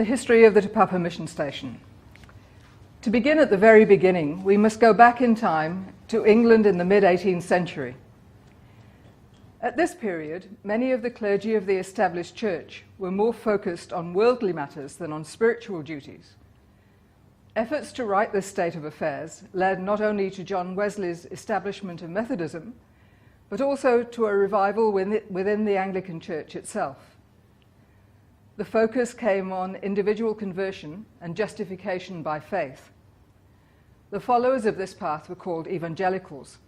The history of the Te Papa mission station. To begin at the very beginning, we must go back in time to England in the mid-18th century. At this period, many of the clergy of the established church were more focused on worldly matters than on spiritual duties. Efforts to right this state of affairs led not only to John Wesley's establishment of Methodism, but also to a revival within the Anglican Church itself. The focus came on individual conversion and justification by faith. The followers of this path were called evangelicals.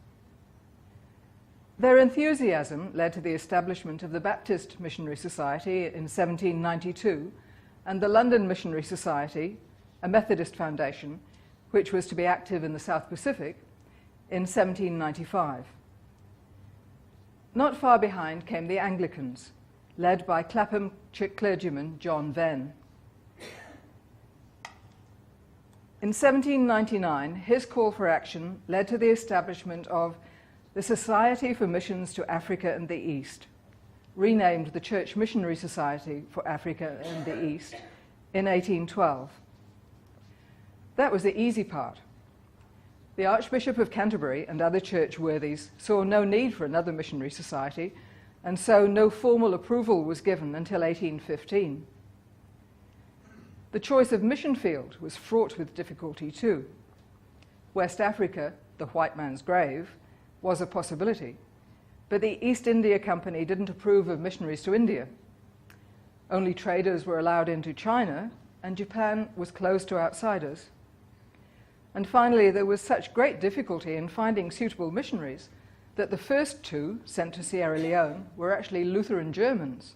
Their enthusiasm led to the establishment of the Baptist Missionary Society in 1792 and the London Missionary Society, a Methodist foundation, which was to be active in the South Pacific, in 1795. Not far behind came the Anglicans, led by Clapham clergyman John Venn. In 1799, his call for action led to the establishment of the Society for Missions to Africa and the East, renamed the Church Missionary Society for Africa and the East, in 1812. That was the easy part. The Archbishop of Canterbury and other church worthies saw no need for another missionary society, and so no formal approval was given until 1815. The choice of mission field was fraught with difficulty too. West Africa, the white man's grave, was a possibility, but the East India Company didn't approve of missionaries to India. Only traders were allowed into China, and Japan was closed to outsiders. And finally, there was such great difficulty in finding suitable missionaries that the first two sent to Sierra Leone were actually Lutheran Germans.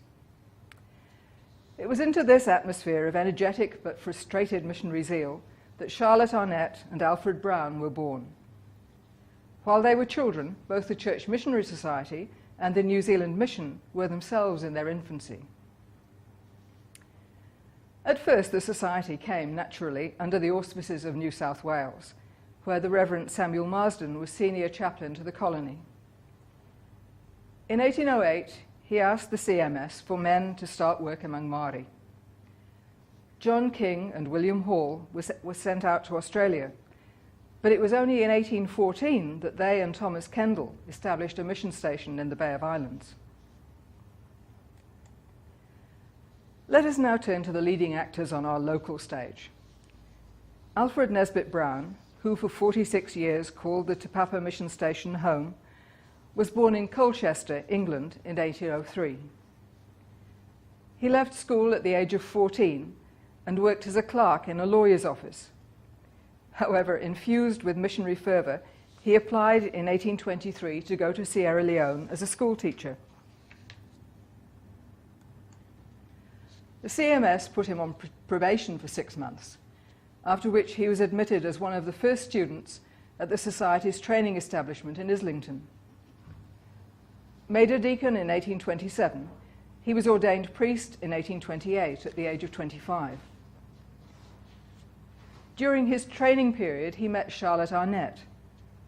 It was into this atmosphere of energetic but frustrated missionary zeal that Charlotte Arnett and Alfred Brown were born. While they were children, both the Church Missionary Society and the New Zealand Mission were themselves in their infancy. At first, the society came naturally under the auspices of New South Wales, where the Reverend Samuel Marsden was senior chaplain to the colony. In 1808, he asked the CMS for men to start work among Māori. John King and William Hall were sent out to Australia, but it was only in 1814 that they and Thomas Kendall established a mission station in the Bay of Islands. Let us now turn to the leading actors on our local stage. Alfred Nesbitt Brown, who for 46 years called the Te Papa mission station home, was born in Colchester, England in 1803. He left school at the age of 14 and worked as a clerk in a lawyer's office. However, infused with missionary fervour, he applied in 1823 to go to Sierra Leone as a school teacher. The CMS put him on probation for 6 months, after which he was admitted as one of the first students at the Society's training establishment in Islington. Made a deacon in 1827, he was ordained priest in 1828 at the age of 25. During his training period, he met Charlotte Arnett,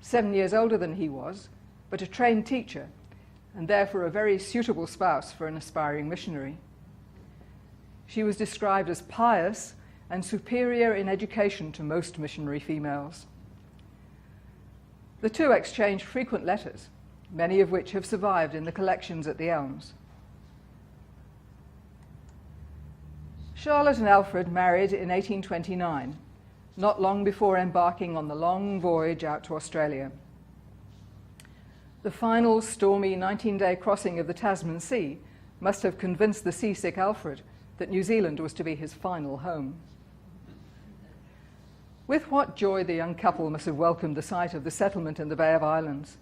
7 years older than he was, but a trained teacher, and therefore a very suitable spouse for an aspiring missionary. She was described as pious and superior in education to most missionary females. The two exchanged frequent letters, many of which have survived in the collections at the Elms. Charlotte and Alfred married in 1829, not long before embarking on the long voyage out to Australia. The final stormy 19-day crossing of the Tasman Sea must have convinced the seasick Alfred that New Zealand was to be his final home. With what joy the young couple must have welcomed the sight of the settlement in the Bay of Islands,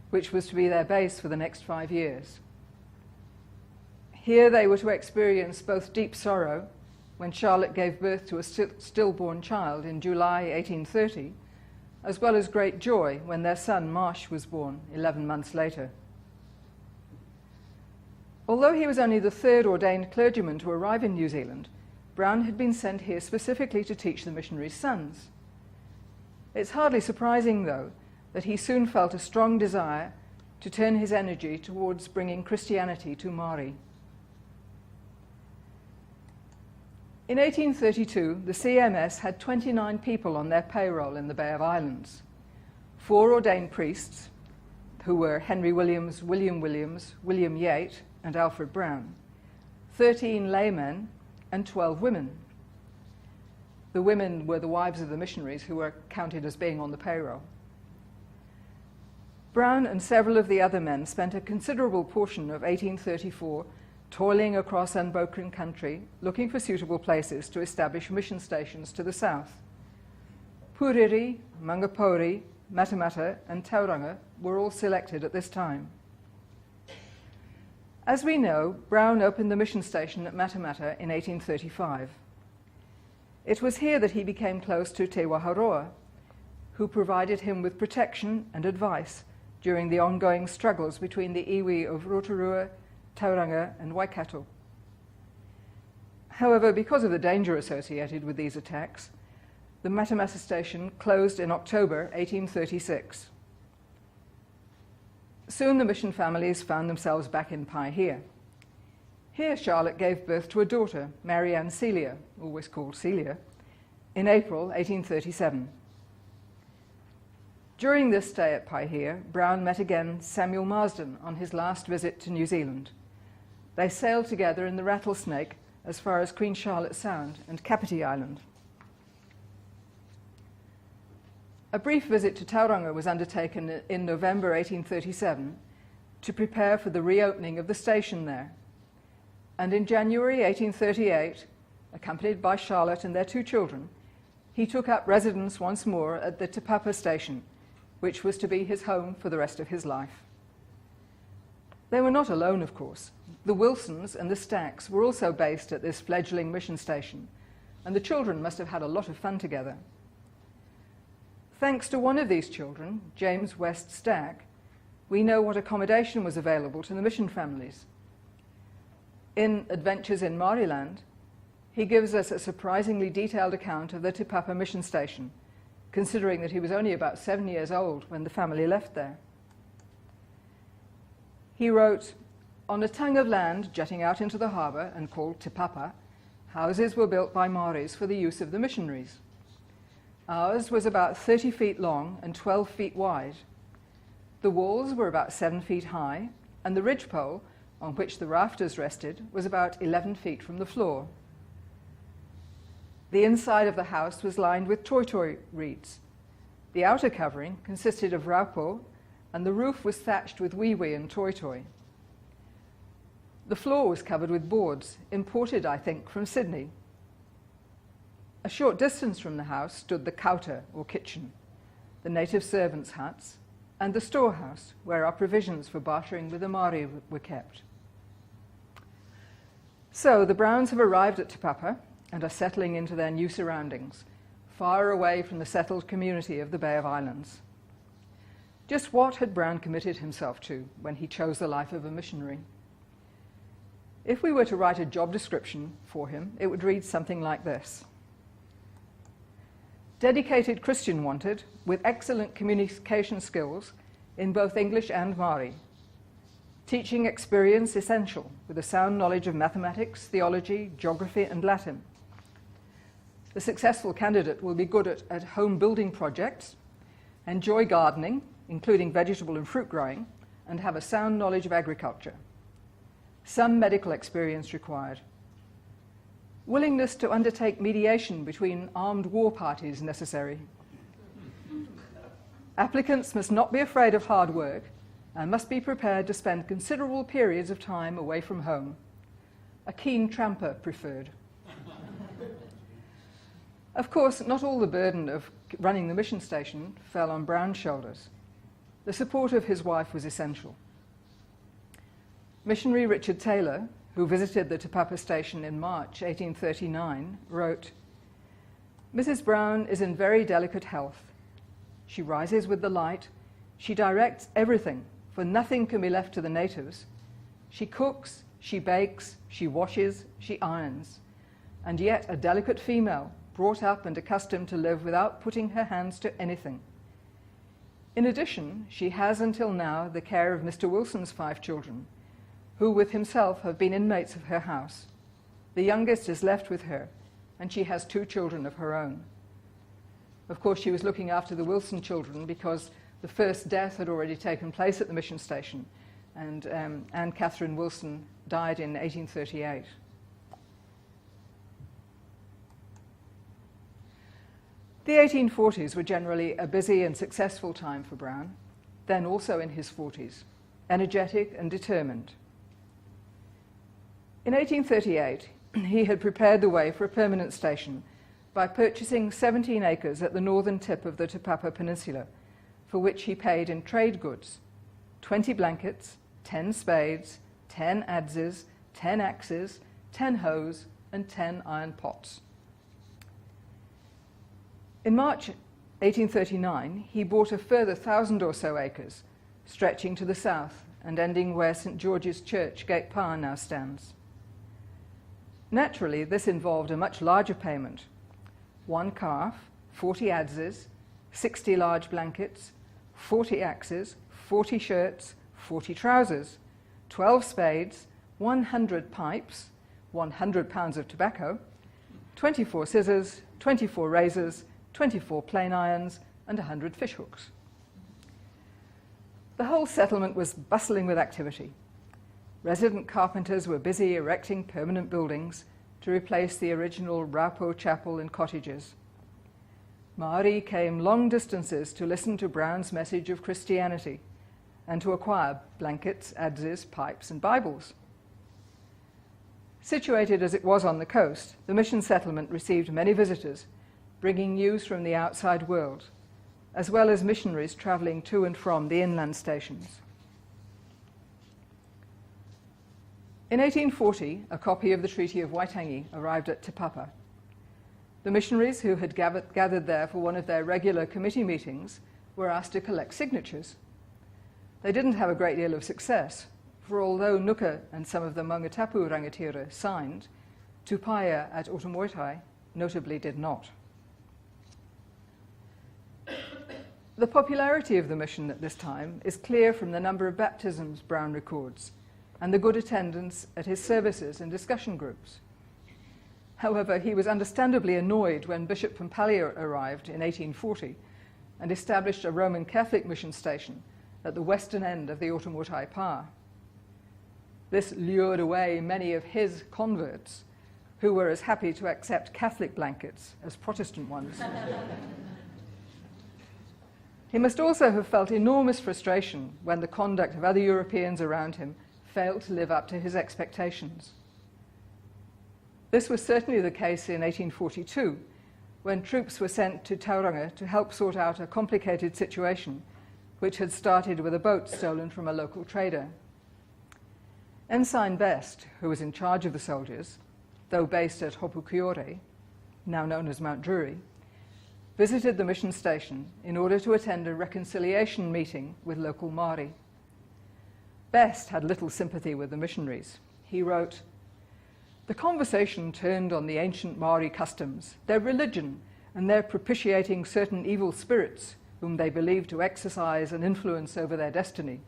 which was to be their base for the next 5 years. Here they were to experience both deep sorrow, when Charlotte gave birth to a stillborn child in July 1830, as well as great joy when their son Marsh was born 11 months later. Although he was only the third ordained clergyman to arrive in New Zealand, Brown had been sent here specifically to teach the missionaries' sons. It's hardly surprising, though, that he soon felt a strong desire to turn his energy towards bringing Christianity to Māori. In 1832, the CMS had 29 people on their payroll in the Bay of Islands. 4 ordained priests, who were Henry Williams, William Yate, and Alfred Brown, 13 laymen, and 12 women. The women were the wives of the missionaries who were counted as being on the payroll. Brown and several of the other men spent a considerable portion of 1834 toiling across unbroken country, looking for suitable places to establish mission stations to the south. Puriri, Mangapori, Matamata, and Tauranga were all selected at this time. As we know, Brown opened the mission station at Matamata in 1835. It was here that he became close to Te Waharoa, who provided him with protection and advice during the ongoing struggles between the iwi of Rotorua, Tauranga, and Waikato. However, because of the danger associated with these attacks, the Matamata station closed in October 1836. Soon the mission families found themselves back in Paihia. Here Charlotte gave birth to a daughter, Marianne Celia, always called Celia, in April 1837. During this stay at Paihia, Brown met again Samuel Marsden on his last visit to New Zealand. They sailed together in the Rattlesnake as far as Queen Charlotte Sound and Kapiti Island. A brief visit to Tauranga was undertaken in November 1837 to prepare for the reopening of the station there. And in January 1838, accompanied by Charlotte and their 2 children, he took up residence once more at the Te Papa station, which was to be his home for the rest of his life. They were not alone, of course. The Wilsons and the Stacks were also based at this fledgling mission station, and the children must have had a lot of fun together. Thanks to one of these children, James West Stack, we know what accommodation was available to the mission families. In Adventures in Mariland, he gives us a surprisingly detailed account of the Te Papa mission station, considering that he was only about 7 years old when the family left there. He wrote, "On a tongue of land jutting out into the harbour and called Te Papa, houses were built by Maoris for the use of the missionaries. Ours was about 30 feet long and 12 feet wide. The walls were about 7 feet high, and the ridgepole, on which the rafters rested, was about 11 feet from the floor. The inside of the house was lined with toitoi reeds. The outer covering consisted of raupo, and the roof was thatched with wiwi and toitoi. The floor was covered with boards, imported, I think, from Sydney. A short distance from the house stood the kauta, or kitchen, the native servants' huts, and the storehouse, where our provisions for bartering with the Māori were kept." So the Browns have arrived at Te Papa and are settling into their new surroundings, far away from the settled community of the Bay of Islands. Just what had Brown committed himself to when he chose the life of a missionary? If we were to write a job description for him, it would read something like this: dedicated Christian wanted, with excellent communication skills in both English and Māori. Teaching experience essential, with a sound knowledge of mathematics, theology, geography, and Latin. The successful candidate will be good at home building projects, enjoy gardening, including vegetable and fruit growing, and have a sound knowledge of agriculture. Some medical experience required. Willingness to undertake mediation between armed war parties necessary. Applicants must not be afraid of hard work and must be prepared to spend considerable periods of time away from home. A keen tramper preferred. Of course, not all the burden of running the mission station fell on Brown's shoulders. The support of his wife was essential. Missionary Richard Taylor, who visited the Te Papa station in March 1839, wrote, "Mrs. Brown is in very delicate health. She rises with the light. She directs everything, for nothing can be left to the natives. She cooks, she bakes, she washes, she irons. And yet a delicate female, brought up and accustomed to live without putting her hands to anything. In addition, she has until now the care of Mr. Wilson's 5 children, who with himself have been inmates of her house. The youngest is left with her, and she has 2 children of her own. Of course, she was looking after the Wilson children because the first death had already taken place at the mission station, and Anne Catherine Wilson died in 1838. The 1840s were generally a busy and successful time for Brown, then also in his 40s, energetic and determined. In 1838, he had prepared the way for a permanent station by purchasing 17 acres at the northern tip of the Te Papa Peninsula, for which he paid in trade goods, 20 blankets, 10 spades, 10 adzes, 10 axes, 10 hoes, and 10 iron pots. In March 1839, he bought a further 1,000 or so acres, stretching to the south and ending where St. George's Church, Gate Par, now stands. Naturally, this involved a much larger payment: 1 calf, 40 adzes, 60 large blankets, 40 axes, 40 shirts, 40 trousers, 12 spades, 100 pipes, 100 pounds of tobacco, 24 scissors, 24 razors, 24 plane irons, and 100 fish hooks. The whole settlement was bustling with activity. Resident carpenters were busy erecting permanent buildings to replace the original Raupo chapel and cottages. Maori came long distances to listen to Brown's message of Christianity and to acquire blankets, adzes, pipes, and Bibles. Situated as it was on the coast, the mission settlement received many visitors, bringing news from the outside world, as well as missionaries travelling to and from the inland stations. In 1840, a copy of the Treaty of Waitangi arrived at Te Papa. The missionaries who had gathered there for one of their regular committee meetings were asked to collect signatures. They didn't have a great deal of success, for although Nuka and some of the Maungatapu rangatira signed, Tupaia at Otamoetai notably did not. The popularity of the mission at this time is clear from the number of baptisms Brown records and the good attendance at his services and discussion groups. However, he was understandably annoyed when Bishop Pampalia arrived in 1840 and established a Roman Catholic mission station at the western end of the Otamoetai Pa. This lured away many of his converts, who were as happy to accept Catholic blankets as Protestant ones. He must also have felt enormous frustration when the conduct of other Europeans around him failed to live up to his expectations. This was certainly the case in 1842, when troops were sent to Tauranga to help sort out a complicated situation which had started with a boat stolen from a local trader. Ensign Best, who was in charge of the soldiers, though based at Hopukiore, now known as Mount Drury, visited the mission station in order to attend a reconciliation meeting with local Māori. Best had little sympathy with the missionaries. He wrote, "The conversation turned on the ancient Māori customs, their religion, and their propitiating certain evil spirits whom they believed to exercise an influence over their destiny.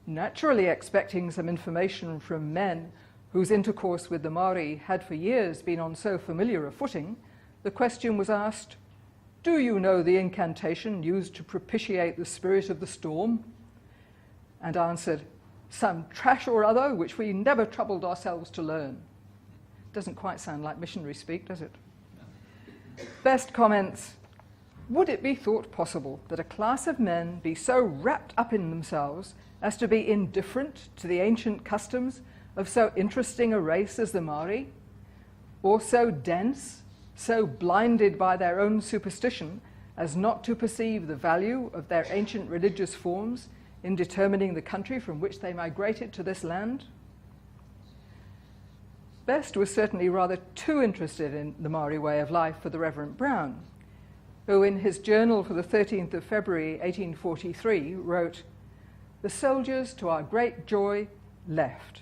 Naturally expecting some information from men whose intercourse with the Māori had for years been on so familiar a footing, the question was asked, 'Do you know the incantation used to propitiate the spirit of the storm?' And answered, 'Some trash or other which we never troubled ourselves to learn.'" Doesn't quite sound like missionary speak, does it? Best comments, "Would it be thought possible that a class of men be so wrapped up in themselves as to be indifferent to the ancient customs of so interesting a race as the Māori? Or so dense, so blinded by their own superstition as not to perceive the value of their ancient religious forms in determining the country from which they migrated to this land?" Best was certainly rather too interested in the Māori way of life for the Reverend Brown, who in his journal for the 13th of February 1843 wrote, "The soldiers, to our great joy, left.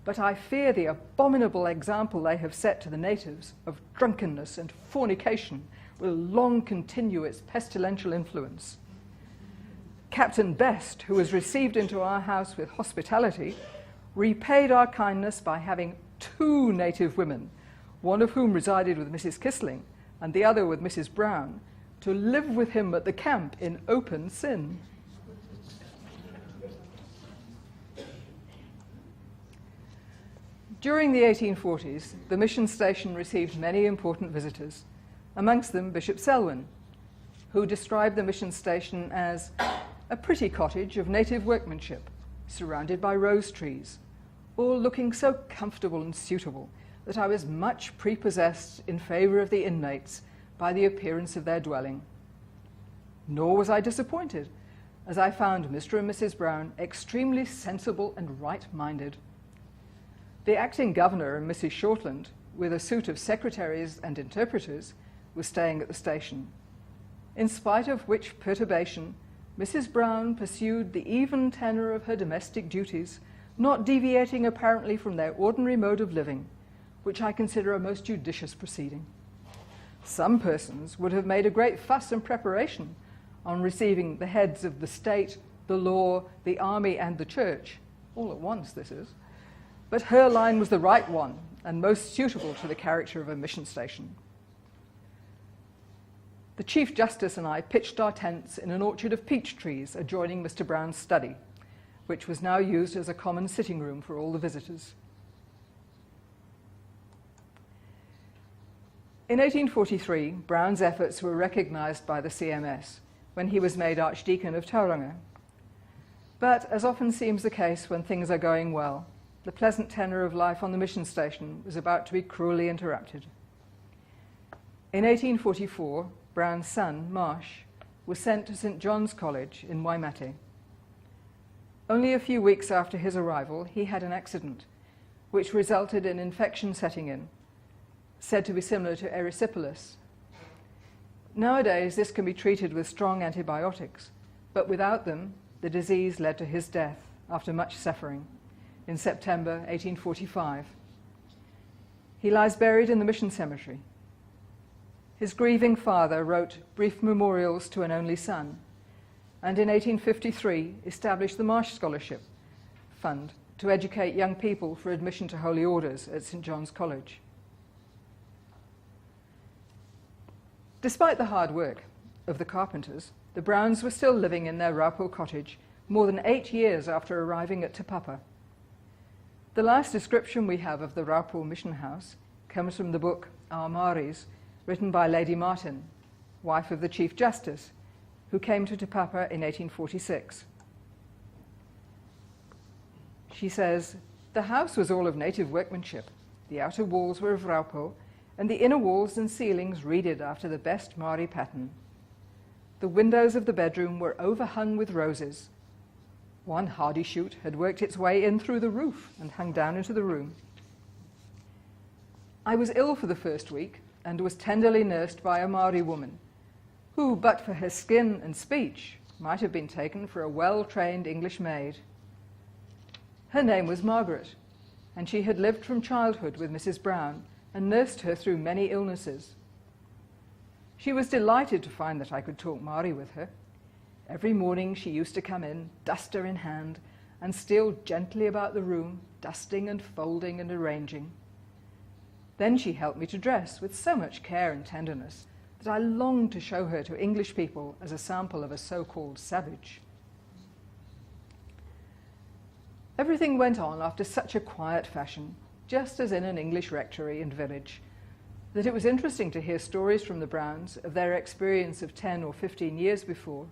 But I fear the abominable example they have set to the natives of drunkenness and fornication will long continue its pestilential influence. Captain Best, who was received into our house with hospitality, repaid our kindness by having 2 native women, one of whom resided with Mrs. Kissling and the other with Mrs. Brown, to live with him at the camp in open sin. During the 1840s, the mission station received many important visitors, amongst them Bishop Selwyn, who described the mission station as a pretty cottage of native workmanship, surrounded by rose trees, all looking so comfortable and suitable that I was much prepossessed in favour of the inmates by the appearance of their dwelling. Nor was I disappointed, as I found Mr. and Mrs. Brown extremely sensible and right-minded. The acting governor and Mrs. Shortland, with a suite of secretaries and interpreters, were staying at the station, in spite of which perturbation Mrs. Brown pursued the even tenor of her domestic duties, not deviating apparently from their ordinary mode of living, which I consider a most judicious proceeding. Some persons would have made a great fuss and preparation on receiving the heads of the state, the law, the army, and the church, all at once this is, but her line was the right one and most suitable to the character of a mission station. The Chief Justice and I pitched our tents in an orchard of peach trees adjoining Mr. Brown's study, which was now used as a common sitting room for all the visitors. In 1843, Brown's efforts were recognised by the CMS when he was made Archdeacon of Tauranga. But, as often seems the case when things are going well, the pleasant tenor of life on the mission station was about to be cruelly interrupted. In 1844, Brown's son, Marsh, was sent to St. John's College in Waimate. Only a few weeks after his arrival, he had an accident, which resulted in infection setting in, said to be similar to erysipelas. Nowadays, this can be treated with strong antibiotics, but without them, the disease led to his death after much suffering in September 1845. He lies buried in the mission cemetery. His grieving father wrote brief memorials to an only son, and in 1853 established the Marsh Scholarship Fund to educate young people for admission to holy orders at St. John's College. Despite the hard work of the carpenters, the Browns were still living in their Raupo cottage more than 8 years after arriving at Te Papa. The last description we have of the Raupo mission house comes from the book Our Maoris, written by Lady Martin, wife of the Chief Justice, who came to Te Papa in 1846. She says, "The house was all of native workmanship. The outer walls were of Raupo, and the inner walls and ceilings reeded after the best Maori pattern. The windows of the bedroom were overhung with roses. One hardy shoot had worked its way in through the roof and hung down into the room. I was ill for the first week and was tenderly nursed by a Maori woman, who, but for her skin and speech, might have been taken for a well-trained English maid. Her name was Margaret, and she had lived from childhood with Mrs. Brown and nursed her through many illnesses. She was delighted to find that I could talk Maori with her. Every morning she used to come in, duster in hand, and steal gently about the room, dusting and folding and arranging. Then she helped me to dress with so much care and tenderness that I longed to show her to English people as a sample of a so-called savage. Everything went on after such a quiet fashion, just as in an English rectory and village, that it was interesting to hear stories from the Browns of their experience of 10 or 15 years before.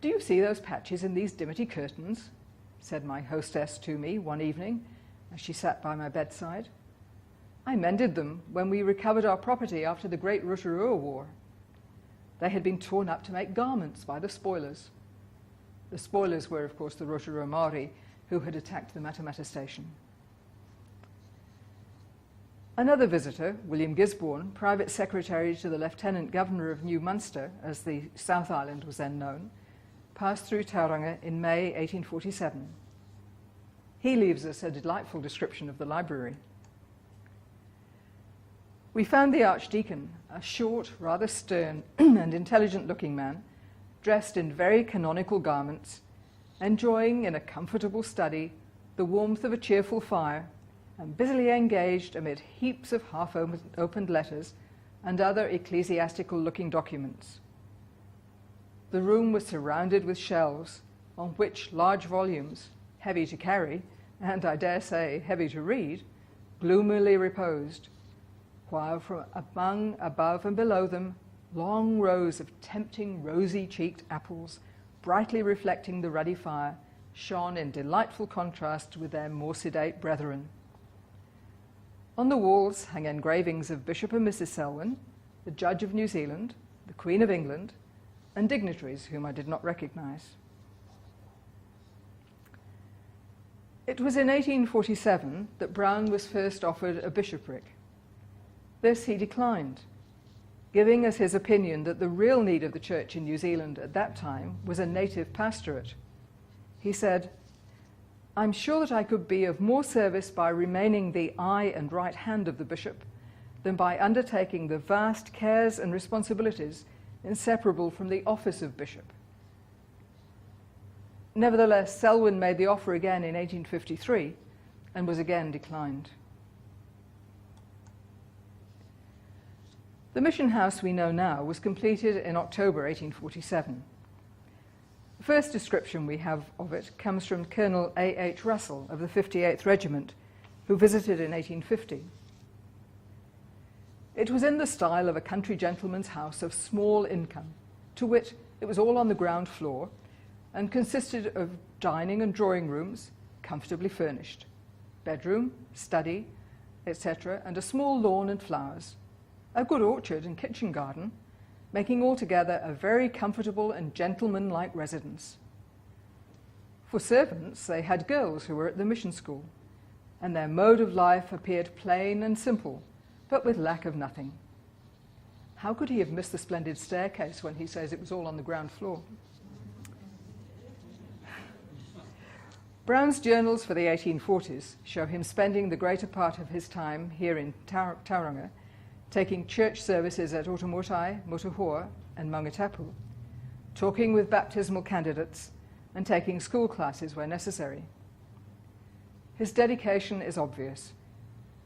"Do you see those patches in these dimity curtains?" said my hostess to me one evening as she sat by my bedside. "I mended them when we recovered our property after the Great Rotorua War. They had been torn up to make garments by the spoilers." The spoilers were, of course, the Rotorua Maori who had attacked the Matamata station. Another visitor, William Gisborne, private secretary to the Lieutenant Governor of New Munster, as the South Island was then known, passed through Tauranga in May 1847. He leaves us a delightful description of the library. "We found the Archdeacon, a short, rather stern and intelligent-looking man, dressed in very canonical garments, enjoying in a comfortable study the warmth of a cheerful fire and busily engaged amid heaps of half-opened letters and other ecclesiastical-looking documents. The room was surrounded with shelves on which large volumes, heavy to carry, and I dare say heavy to read, gloomily reposed, while from among, above, and below them, long rows of tempting rosy-cheeked apples, brightly reflecting the ruddy fire, shone in delightful contrast with their more sedate brethren. On the walls hang engravings of Bishop and Mrs. Selwyn, the Judge of New Zealand, the Queen of England, and dignitaries whom I did not recognise. It was in 1847 that Browne was first offered a bishopric. This he declined, giving as his opinion that the real need of the church in New Zealand at that time was a native pastorate. He said, "I'm sure that I could be of more service by remaining the eye and right hand of the bishop than by undertaking the vast cares and responsibilities inseparable from the office of bishop." Nevertheless, Selwyn made the offer again in 1853 and was again declined. The mission house we know now was completed in October 1847. The first description we have of it comes from Colonel A.H. Russell of the 58th Regiment, who visited in 1850. It was in the style of a country gentleman's house of small income, to wit, it was all on the ground floor and consisted of dining and drawing rooms, comfortably furnished, bedroom, study, etc., and a small lawn and flowers, a good orchard and kitchen garden, making altogether a very comfortable and gentlemanlike residence. For servants, they had girls who were at the mission school, and their mode of life appeared plain and simple, but with lack of nothing. How could he have missed the splendid staircase when he says it was all on the ground floor? Browne's journals for the 1840s show him spending the greater part of his time here in Tauranga, taking church services at Otamotai, Motuhua, and Maungatapu, talking with baptismal candidates, and taking school classes where necessary. His dedication is obvious.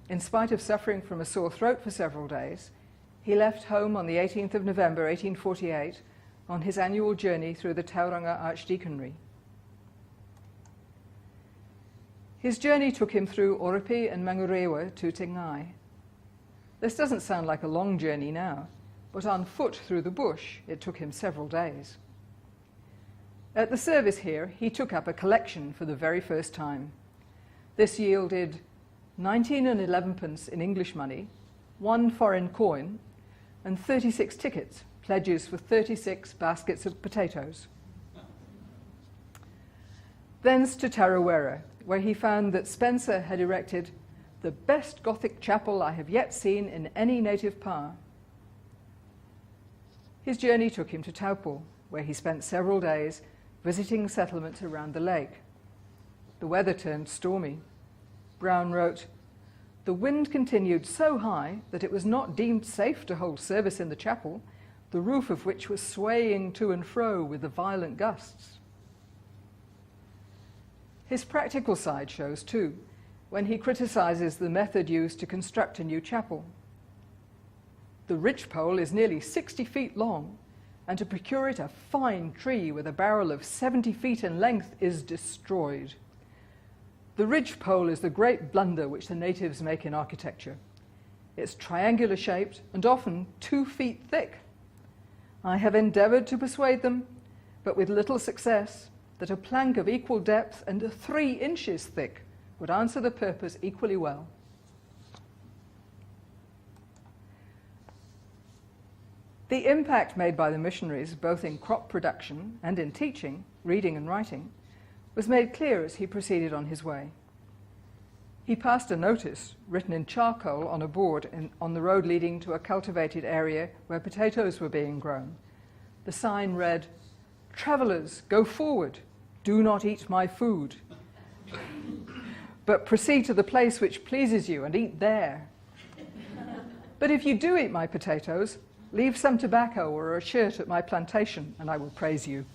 In spite of suffering from a sore throat for several days, he left home on the 18th of November 1848 on his annual journey through the Tauranga Archdeaconry. His journey took him through Oropi and Mangurewa to Te Ngai. This doesn't sound like a long journey now, but on foot through the bush it took him several days. At the service here, he took up a collection for the very first time. This yielded 19 and 11 pence in English money, 1 foreign coin, and 36 tickets, pledges for 36 baskets of potatoes. Thence to Tarawera, where he found that Spencer had erected the best Gothic chapel I have yet seen in any native pa. His journey took him to Taupo, where he spent several days visiting settlements around the lake. The weather turned stormy. Browne wrote, "The wind continued so high that it was not deemed safe to hold service in the chapel, the roof of which was swaying to and fro with the violent gusts." His practical side shows too, when he criticizes the method used to construct a new chapel. The ridgepole is nearly 60 feet long, and to procure it a fine tree with a barrel of 70 feet in length is destroyed. The ridgepole is the great blunder which the natives make in architecture. It's triangular shaped and often 2 feet thick. I have endeavoured to persuade them, but with little success, that a plank of equal depth and 3 inches thick would answer the purpose equally well. The impact made by the missionaries, both in crop production and in teaching, reading and writing, was made clear as he proceeded on his way. He passed a notice written in charcoal on a board on the road leading to a cultivated area where potatoes were being grown. The sign read, "Travellers, go forward, do not eat my food, but proceed to the place which pleases you and eat there. But if you do eat my potatoes, leave some tobacco or a shirt at my plantation, and I will praise you."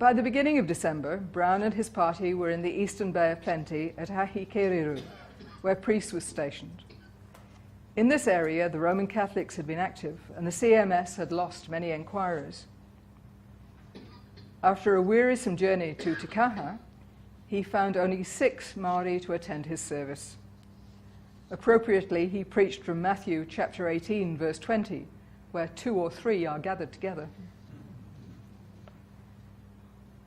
By the beginning of December, Brown and his party were in the Eastern Bay of Plenty at Ahikeriru, where priests were stationed. In this area, the Roman Catholics had been active, and the CMS had lost many enquirers. After a wearisome journey to Te Kaha, he found only 6 Maori to attend his service. Appropriately, he preached from Matthew chapter 18, verse 20, where 2 or 3 are gathered together.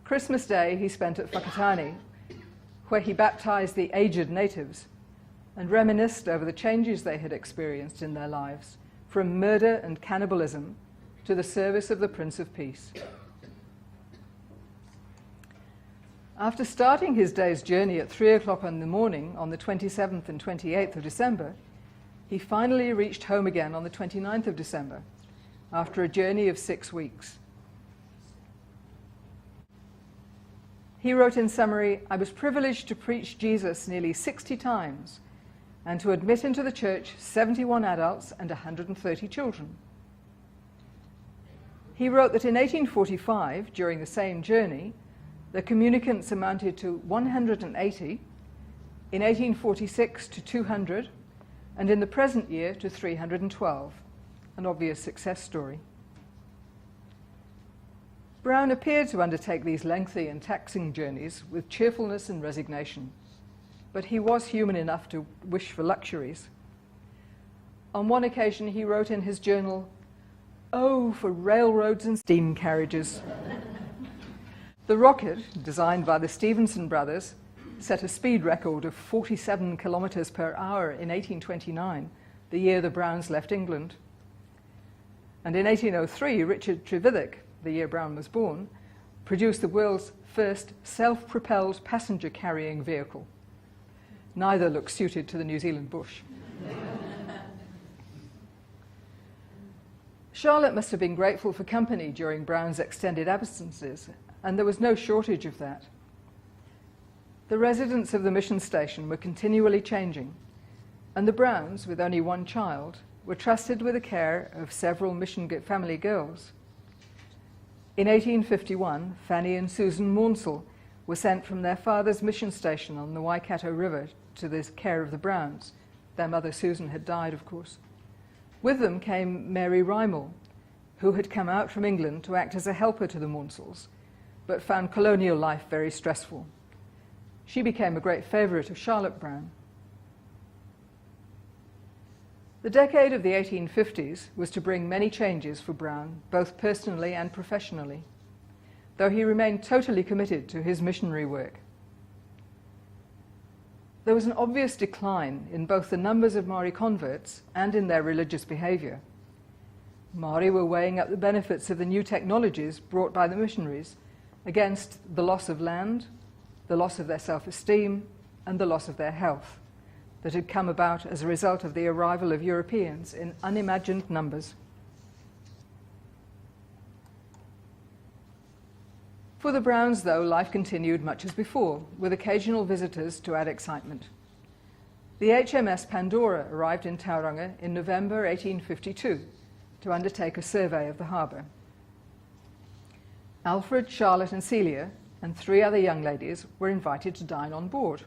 Christmas Day he spent at Whakatane, where he baptized the aged natives and reminisced over the changes they had experienced in their lives, from murder and cannibalism to the service of the Prince of Peace. After starting his day's journey at 3 o'clock in the morning on the 27th and 28th of December, he finally reached home again on the 29th of December, after a journey of 6 weeks. He wrote in summary, "I was privileged to preach Jesus nearly 60 times and to admit into the church 71 adults and 130 children." He wrote that in 1845, during the same journey, the communicants amounted to 180, in 1846 to 200, and in the present year to 312, an obvious success story. Brown appeared to undertake these lengthy and taxing journeys with cheerfulness and resignation, but he was human enough to wish for luxuries. On one occasion he wrote in his journal, "Oh, for railroads and steam carriages." The rocket, designed by the Stephenson brothers, set a speed record of 47 kilometers per hour in 1829, the year the Browns left England. And in 1803, Richard Trevithick, the year Brown was born, produced the world's first self-propelled passenger-carrying vehicle. Neither looks suited to the New Zealand bush. Charlotte must have been grateful for company during Brown's extended absences, and there was no shortage of that. The residents of the mission station were continually changing, and the Browns, with only one child, were trusted with the care of several mission family girls. In 1851, Fanny and Susan Maunsell were sent from their father's mission station on the Waikato River to the care of the Browns. Their mother Susan had died, of course. With them came Mary Rymel, who had come out from England to act as a helper to the Maunsells, but found colonial life very stressful. She became a great favourite of Charlotte Brown. The decade of the 1850s was to bring many changes for Brown, both personally and professionally, though he remained totally committed to his missionary work. There was an obvious decline in both the numbers of Maori converts and in their religious behaviour. Maori were weighing up the benefits of the new technologies brought by the missionaries against the loss of land, the loss of their self-esteem, and the loss of their health that had come about as a result of the arrival of Europeans in unimagined numbers. For the Browns, though, life continued much as before, with occasional visitors to add excitement. The HMS Pandora arrived in Tauranga in November 1852 to undertake a survey of the harbour. Alfred, Charlotte and Celia and 3 other young ladies were invited to dine on board.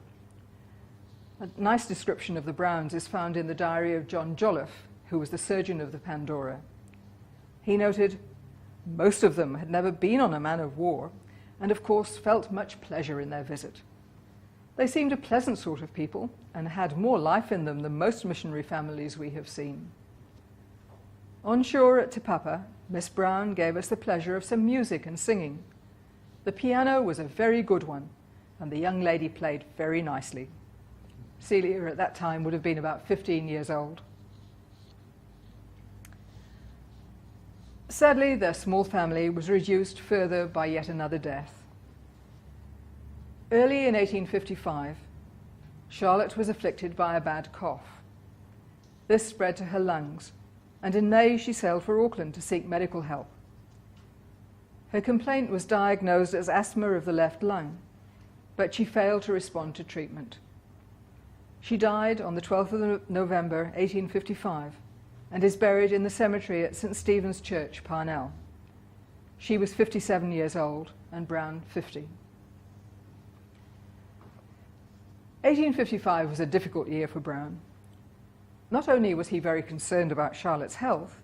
A nice description of the Browns is found in the diary of John Jolliffe, who was the surgeon of the Pandora. He noted, "Most of them had never been on a man of war, and of course felt much pleasure in their visit. They seemed a pleasant sort of people, and had more life in them than most missionary families we have seen." On shore at Te Papa, Miss Brown gave us the pleasure of some music and singing. The piano was a very good one, and the young lady played very nicely. Celia at that time would have been about 15 years old. Sadly, their small family was reduced further by yet another death. Early in 1855, Charlotte was afflicted by a bad cough. This spread to her lungs, and in May she sailed for Auckland to seek medical help. Her complaint was diagnosed as asthma of the left lung, but she failed to respond to treatment. She died on the 12th of November 1855 and is buried in the cemetery at St. Stephen's Church, Parnell. She was 57 years old and Brown 50. 1855 was a difficult year for Brown. Not only was he very concerned about Charlotte's health,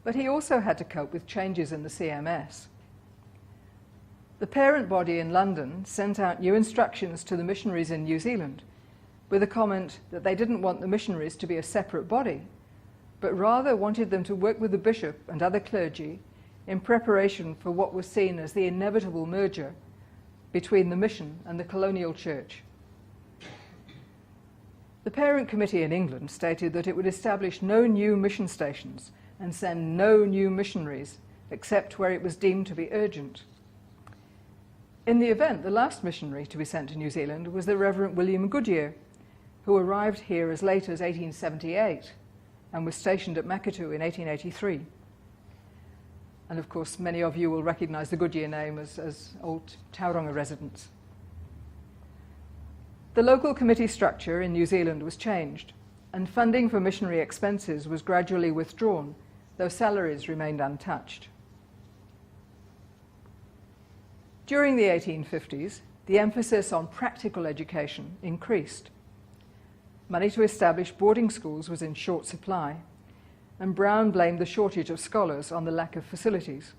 but he also had to cope with changes in the CMS. The parent body in London sent out new instructions to the missionaries in New Zealand with a comment that they didn't want the missionaries to be a separate body, but rather wanted them to work with the bishop and other clergy in preparation for what was seen as the inevitable merger between the mission and the colonial church. The parent committee in England stated that it would establish no new mission stations and send no new missionaries except where it was deemed to be urgent. In the event, the last missionary to be sent to New Zealand was the Reverend William Goodyear, who arrived here as late as 1878 and was stationed at Makatu in 1883. And of course, many of you will recognise the Goodyear name as old Tauranga residents. The local committee structure in New Zealand was changed, and funding for missionary expenses was gradually withdrawn, though salaries remained untouched. During the 1850s, the emphasis on practical education increased. Money to establish boarding schools was in short supply, and Brown blamed the shortage of scholars on the lack of facilities.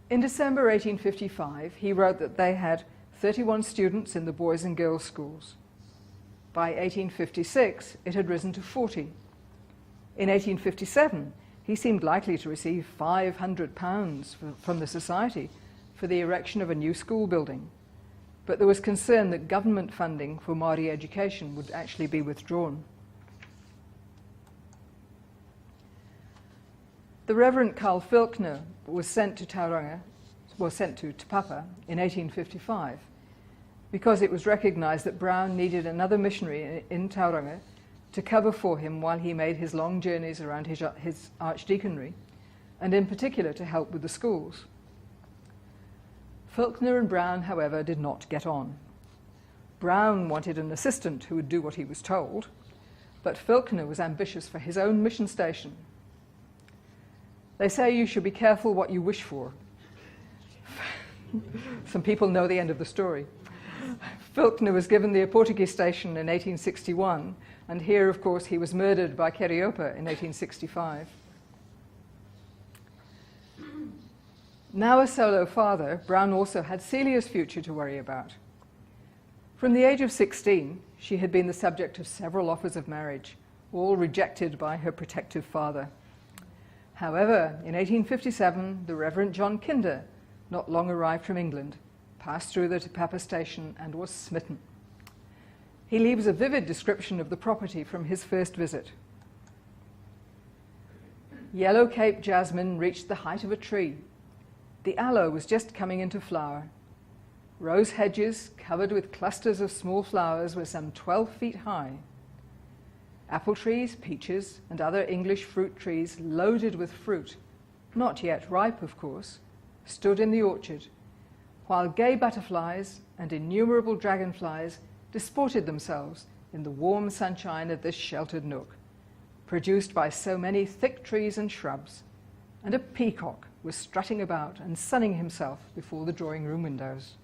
In December 1855, he wrote that they had 31 students in the boys and girls schools. By 1856, it had risen to 40. In 1857, he seemed likely to receive £500 from the Society for the erection of a new school building, but there was concern that government funding for Māori education would actually be withdrawn. The Reverend Carl Filkner was sent to Te Papa in 1855 because it was recognised that Brown needed another missionary in Tauranga to cover for him while he made his long journeys around his archdeaconry, and in particular to help with the schools. Filkner and Brown, however, did not get on. Brown wanted an assistant who would do what he was told, but Filkner was ambitious for his own mission station. They say you should be careful what you wish for. Some people know the end of the story. Filkner was given the Portuguese station in 1861, and here, of course, he was murdered by Keriopa in 1865. Now a solo father, Brown also had Celia's future to worry about. From the age of 16, she had been the subject of several offers of marriage, all rejected by her protective father. However, in 1857, the Reverend John Kinder, not long arrived from England, passed through the Te Papa station and was smitten. He leaves a vivid description of the property from his first visit. Yellow Cape jasmine reached the height of a tree. The aloe was just coming into flower. Rose hedges, covered with clusters of small flowers, were some 12 feet high. Apple trees, peaches, and other English fruit trees loaded with fruit, not yet ripe, of course, stood in the orchard, while gay butterflies and innumerable dragonflies disported themselves in the warm sunshine of this sheltered nook, produced by so many thick trees and shrubs, and a peacock was strutting about and sunning himself before the drawing-room windows.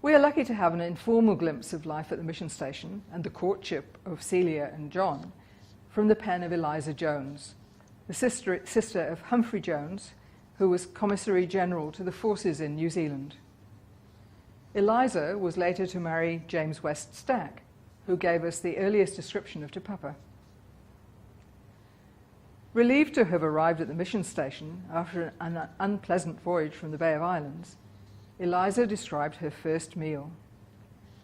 We are lucky to have an informal glimpse of life at the mission station and the courtship of Celia and John from the pen of Eliza Jones, the sister of Humphrey Jones, who was Commissary General to the forces in New Zealand. Eliza was later to marry James West Stack, who gave us the earliest description of Te Papa. Relieved to have arrived at the mission station after an unpleasant voyage from the Bay of Islands, Eliza described her first meal.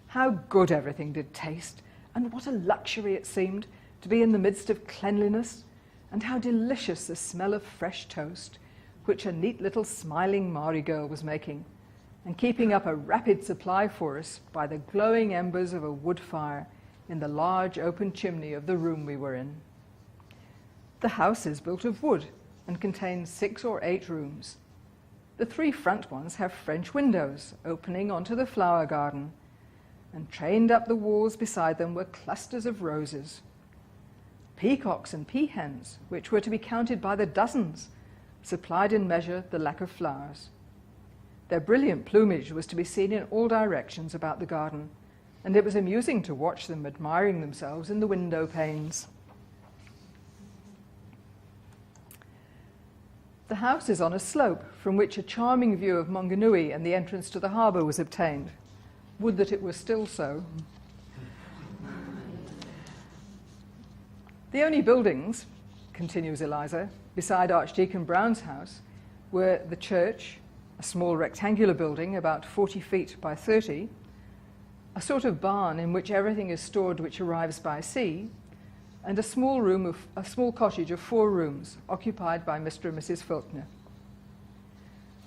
How good everything did taste, and what a luxury it seemed to be in the midst of cleanliness, and how delicious the smell of fresh toast, which a neat little smiling Māori girl was making, and keeping up a rapid supply for us by the glowing embers of a wood fire in the large open chimney of the room we were in. The house is built of wood and contains 6 or 8 rooms. The 3 front ones have French windows opening onto the flower garden, and trained up the walls beside them were clusters of roses. Peacocks and peahens, which were to be counted by the dozens, supplied in measure the lack of flowers. Their brilliant plumage was to be seen in all directions about the garden, and it was amusing to watch them admiring themselves in the window panes. The house is on a slope from which a charming view of Maunganui and the entrance to the harbour was obtained. Would that it were still so. The only buildings, continues Eliza, beside Archdeacon Brown's house were the church, a small rectangular building about 40 feet by 30, a sort of barn in which everything is stored which arrives by sea, and a small cottage of 4 rooms occupied by Mr. and Mrs. Faulkner.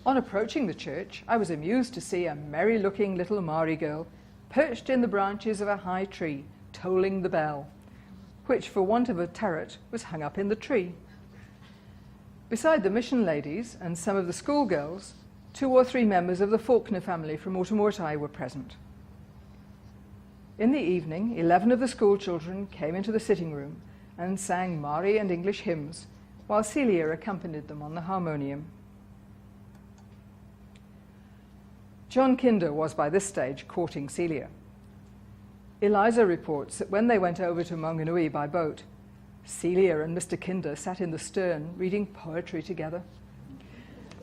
On approaching the church, I was amused to see a merry-looking little Maori girl perched in the branches of a high tree, tolling the bell, which, for want of a turret, was hung up in the tree. Beside the mission ladies and some of the schoolgirls, 2 or 3 members of the Faulkner family from Otamotai were present. In the evening, 11 of the school children came into the sitting room and sang Maori and English hymns, while Celia accompanied them on the harmonium. John Kinder was by this stage courting Celia. Eliza reports that when they went over to Maunganui by boat, Celia and Mr. Kinder sat in the stern reading poetry together,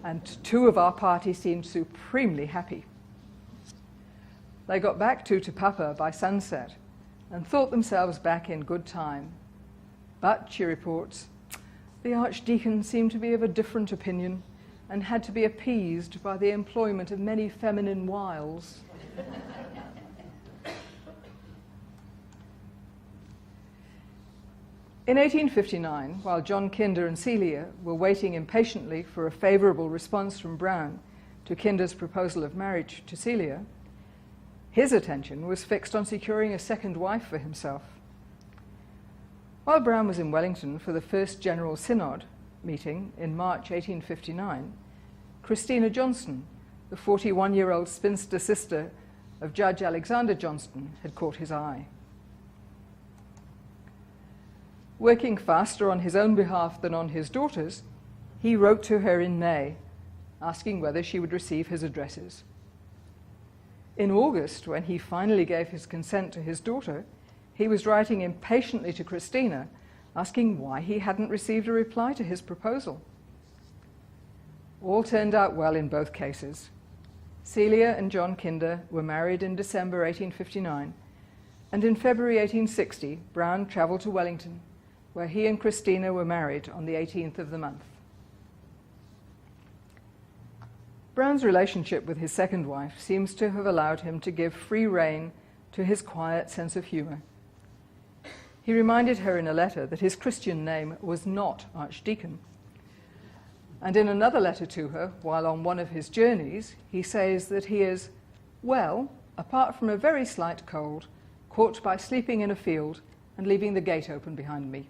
and 2 of our party seemed supremely happy. They got back to Te Papa by sunset and thought themselves back in good time. But, she reports, the Archdeacon seemed to be of a different opinion and had to be appeased by the employment of many feminine wiles. In 1859, while John Kinder and Celia were waiting impatiently for a favourable response from Brown to Kinder's proposal of marriage to Celia, his attention was fixed on securing a second wife for himself. While Brown was in Wellington for the first General Synod meeting in March 1859, Christina Johnston, the 41-year-old spinster sister of Judge Alexander Johnston, had caught his eye. Working faster on his own behalf than on his daughter's, he wrote to her in May, asking whether she would receive his addresses. In August, when he finally gave his consent to his daughter, he was writing impatiently to Christina, asking why he hadn't received a reply to his proposal. All turned out well in both cases. Celia and John Kinder were married in December 1859, and in February 1860, Brown travelled to Wellington, where he and Christina were married on the 18th of the month. Brown's relationship with his second wife seems to have allowed him to give free rein to his quiet sense of humour. He reminded her in a letter that his Christian name was not Archdeacon. And in another letter to her, while on one of his journeys, he says that he is, well, apart from a very slight cold, caught by sleeping in a field and leaving the gate open behind me.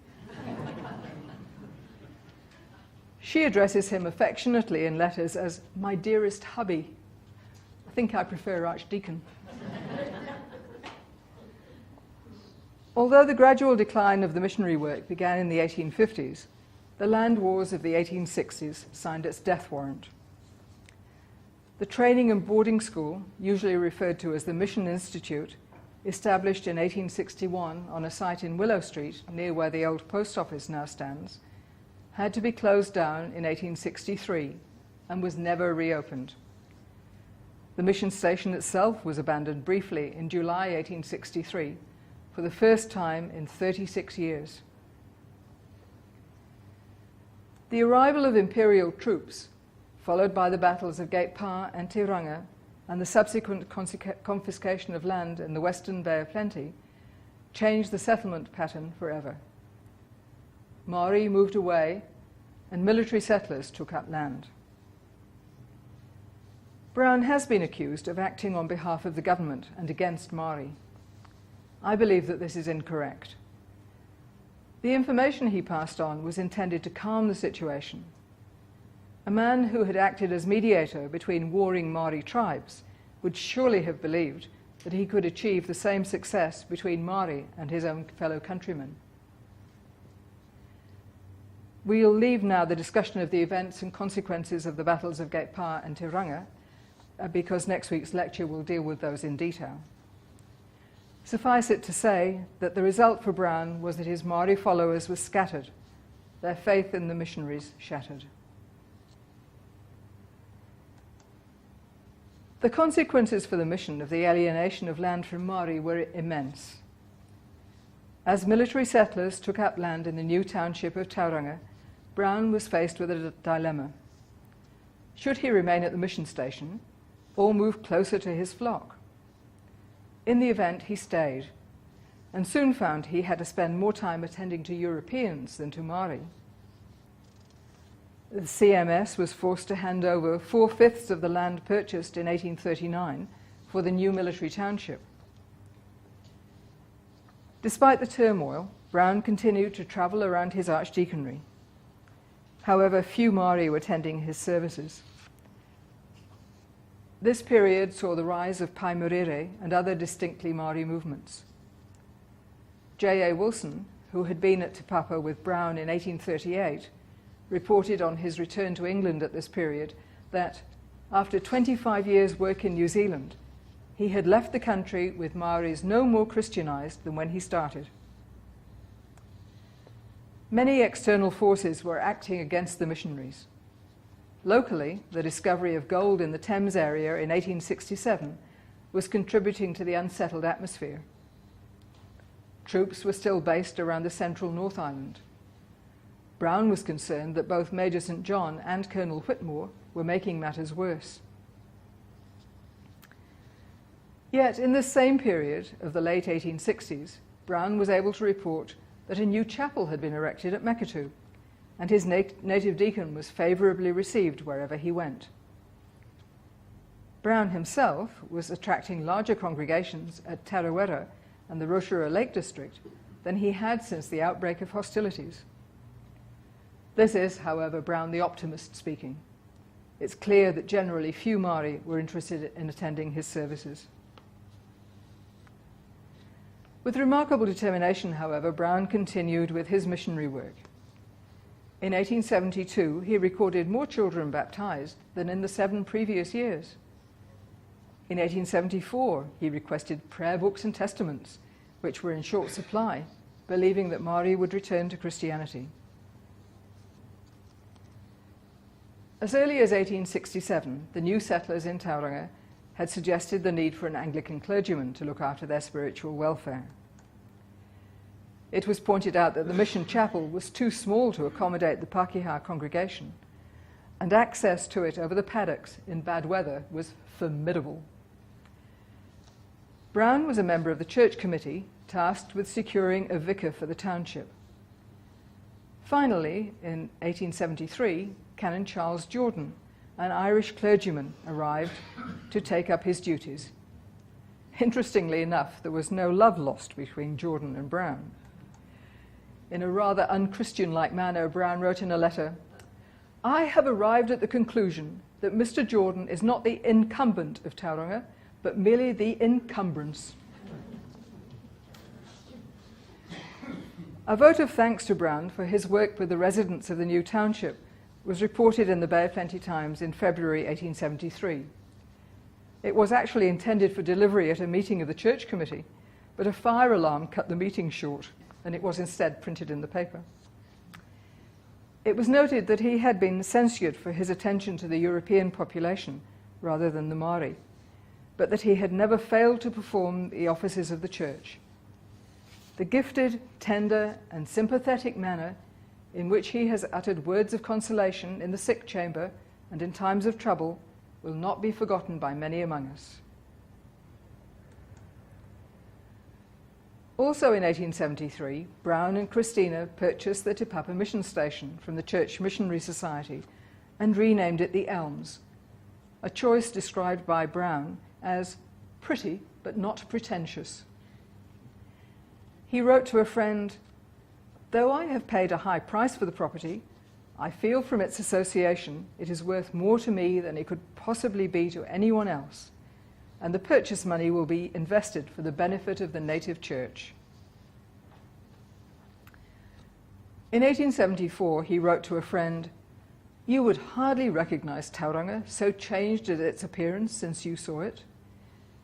She addresses him affectionately in letters as my dearest hubby. I think I prefer Archdeacon. Although the gradual decline of the missionary work began in the 1850s, the land wars of the 1860s signed its death warrant. The training and boarding school, usually referred to as the Mission Institute, established in 1861 on a site in Willow Street, near where the old post office now stands, had to be closed down in 1863 and was never reopened. The mission station itself was abandoned briefly in July 1863 for the first time in 36 years. The arrival of imperial troops, followed by the battles of Gate Pa and Te Ranga, and the subsequent confiscation of land in the Western Bay of Plenty, changed the settlement pattern forever. Maori moved away, and military settlers took up land. Brown has been accused of acting on behalf of the government and against Maori. I believe that this is incorrect. The information he passed on was intended to calm the situation. A man who had acted as mediator between warring Maori tribes would surely have believed that he could achieve the same success between Maori and his own fellow countrymen. We'll leave now the discussion of the events and consequences of the battles of Gate Pa and Tauranga, because next week's lecture will deal with those in detail. Suffice it to say that the result for Brown was that his Maori followers were scattered, their faith in the missionaries shattered. The consequences for the mission of the alienation of land from Maori were immense. As military settlers took up land in the new township of Tauranga, Brown was faced with a dilemma. Should he remain at the mission station or move closer to his flock? In the event, he stayed, and soon found he had to spend more time attending to Europeans than to Maori. The CMS was forced to hand over 4/5 of the land purchased in 1839 for the new military township. Despite the turmoil, Brown continued to travel around his archdeaconry. However, few Maori were attending his services. This period saw the rise of Paimurere and other distinctly Maori movements. J.A. Wilson, who had been at Te Papa with Brown in 1838, reported on his return to England at this period that, after 25 years' work in New Zealand, he had left the country with Maoris no more Christianized than when he started. Many external forces were acting against the missionaries. Locally, the discovery of gold in the Thames area in 1867 was contributing to the unsettled atmosphere. Troops were still based around the central North Island. Brown was concerned that both Major St. John and Colonel Whitmore were making matters worse. Yet, in this same period of the late 1860s, Brown was able to report that a new chapel had been erected at Mekatu, and his native deacon was favourably received wherever he went. Brown himself was attracting larger congregations at Tarawera and the Rotorua Lake District than he had since the outbreak of hostilities. This is, however, Brown the optimist speaking. It's clear that generally few Maori were interested in attending his services. With remarkable determination, however, Brown continued with his missionary work. In 1872, he recorded more children baptized than in the 7 previous years. In 1874, he requested prayer books and testaments, which were in short supply, believing that Maori would return to Christianity. As early as 1867, the new settlers in Tauranga had suggested the need for an Anglican clergyman to look after their spiritual welfare. It was pointed out that the mission chapel was too small to accommodate the Pākehā congregation, and access to it over the paddocks in bad weather was formidable. Brown was a member of the church committee tasked with securing a vicar for the township. Finally, in 1873, Canon Charles Jordan, an Irish clergyman, arrived to take up his duties. Interestingly enough, there was no love lost between Jordan and Brown. In a rather unchristian-like manner, Brown wrote in a letter, "I have arrived at the conclusion that Mr. Jordan is not the incumbent of Tauranga, but merely the encumbrance." A vote of thanks to Brown for his work with the residents of the new township was reported in the Bay of Plenty Times in February 1873. It was actually intended for delivery at a meeting of the church committee, but a fire alarm cut the meeting short, and it was instead printed in the paper. It was noted that he had been censured for his attention to the European population rather than the Maori, but that he had never failed to perform the offices of the church. The gifted, tender, and sympathetic manner in which he has uttered words of consolation in the sick chamber and in times of trouble will not be forgotten by many among us. Also in 1873, Brown and Christina purchased the Te Papa Mission Station from the Church Missionary Society and renamed it the Elms, a choice described by Brown as pretty but not pretentious. He wrote to a friend, "Though I have paid a high price for the property, I feel from its association it is worth more to me than it could possibly be to anyone else, and the purchase money will be invested for the benefit of the native church." In 1874, he wrote to a friend, "You would hardly recognize Tauranga, so changed is its appearance since you saw it.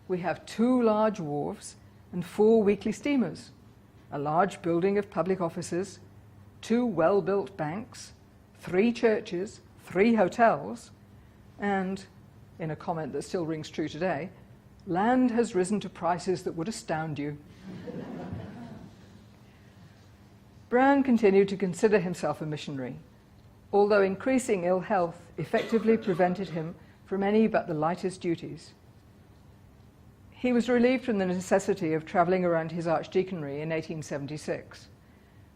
We have 2 large wharves and 4 weekly steamers, a large building of public offices, 2 well-built banks, 3 churches, 3 hotels, and," in a comment that still rings true today, "land has risen to prices that would astound you." Brown continued to consider himself a missionary, although increasing ill health effectively prevented him from any but the lightest duties. He was relieved from the necessity of travelling around his archdeaconry in 1876,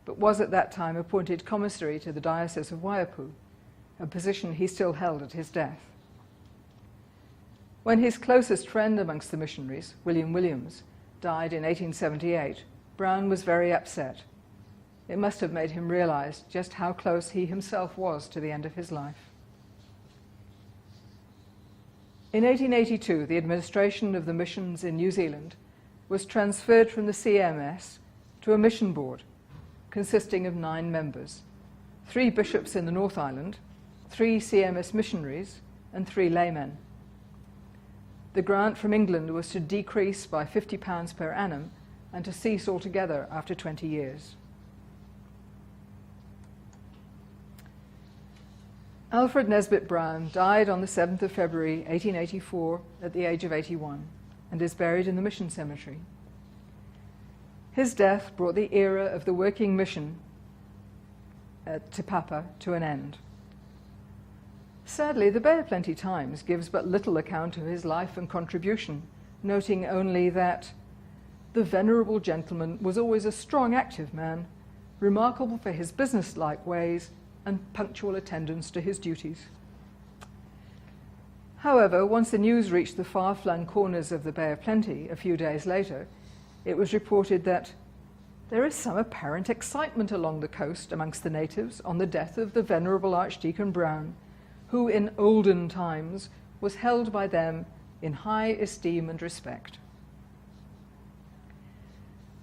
but was at that time appointed commissary to the Diocese of Waiapu, a position he still held at his death. When his closest friend amongst the missionaries, William Williams, died in 1878, Brown was very upset. It must have made him realize just how close he himself was to the end of his life. In 1882, the administration of the missions in New Zealand was transferred from the CMS to a mission board consisting of 9 members, 3 bishops in the North Island, 3 CMS missionaries, and 3 laymen. The grant from England was to decrease by £50 per annum and to cease altogether after 20 years. Alfred Nesbitt Brown died on the 7th of February 1884 at the age of 81 and is buried in the mission cemetery. His death brought the era of the working mission at Te Papa to an end. Sadly, the Bay of Plenty Times gives but little account of his life and contribution, noting only that the venerable gentleman was always a strong, active man, remarkable for his business-like ways and punctual attendance to his duties. However, once the news reached the far-flung corners of the Bay of Plenty a few days later, it was reported that there is some apparent excitement along the coast amongst the natives on the death of the venerable Archdeacon Brown, who in olden times was held by them in high esteem and respect.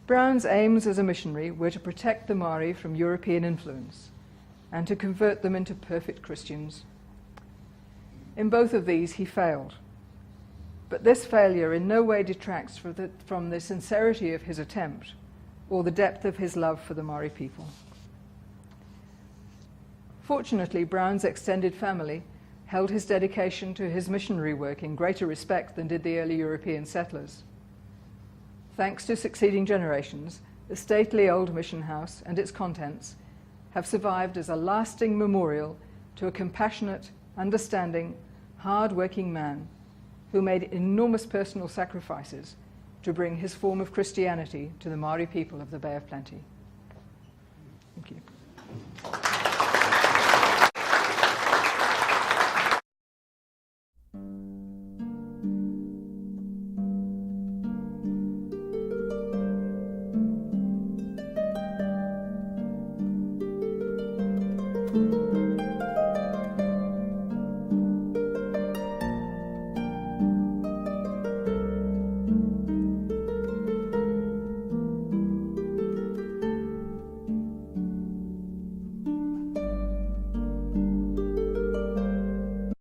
Brown's aims as a missionary were to protect the Maori from European influence and to convert them into perfect Christians. In both of these he failed, but this failure in no way detracts from the sincerity of his attempt or the depth of his love for the Maori people. Fortunately, Brown's extended family held his dedication to his missionary work in greater respect than did the early European settlers. Thanks to succeeding generations, the stately old mission house and its contents have survived as a lasting memorial to a compassionate, understanding, hard-working man who made enormous personal sacrifices to bring his form of Christianity to the Maori people of the Bay of Plenty. Thank you.